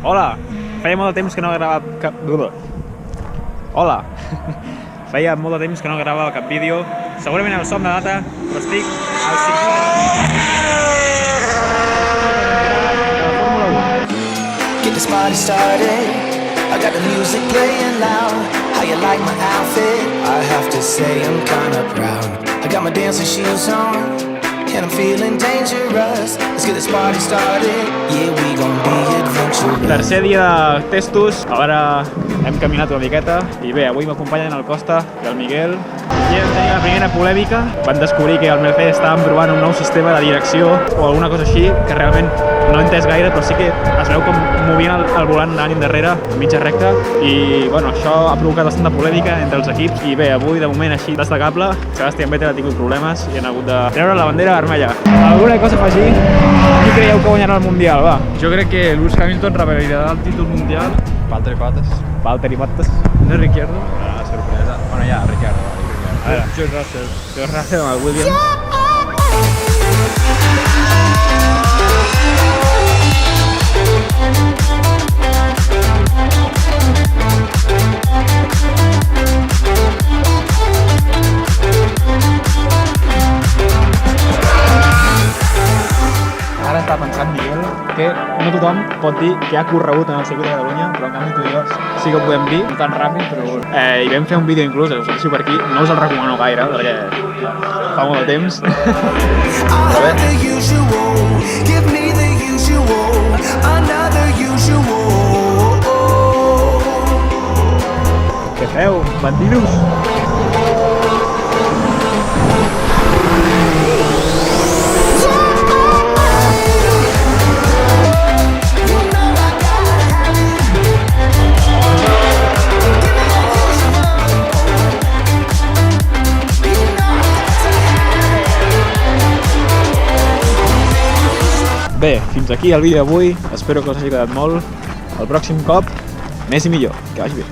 Hola! Feia molt de temps que no gravava cap... Hola! Feia molt de temps que no gravava cap vídeo. Segurament el som de data, però estic al circuit de la Fórmula 1. Get this party started. I got the music playing loud. How you like my outfit? I have to say I'm kinda proud. I got my dancing shoes on and I'm feeling dangerous. Let's get this party started. Yeah, we gon' be adventurous. Tercer dia de testos. Ara hem caminat una miqueta i bé, avui m'acompanyen el Costa i el Miguel. I hem tenit la primera polèmica. Van descobrir que al Mercedes estàvem provant un nou sistema de direcció o alguna cosa així, que realment no he entès gaire, però sí que es veu com movien el volant anant endarrere a mitja recta i bueno, això ha provocat bastanta polèmica entre els equips i bé, avui de moment així destacable, Sebastian Vettel ha tingut problemes i han hagut de treure la bandera vermella. Alguna cosa a afegir? Qui creieu que guanyarà el Mundial, va? Jo crec que Lewis Hamilton revalirà el títol mundial. Valtteri Bottas. No Ricciardo? No, sorpresa. Bueno, ja, Ricciardo. George Russell amb el Williams. Ara està pensant Miguel que no tothom pot dir que ha corregut en el circuit de Catalunya, però en canvi tu i jo sí que ho podem dir. No tan ràpid, però... I vam fer un vídeo inclús, us ho deixo per aquí, no us el recomano gaire perquè fa molt de temps. Què feu, bandidos? Bé, fins aquí el vídeo d'avui, espero que us hagi agradat molt. El pròxim cop, més i millor. Que vagi bé.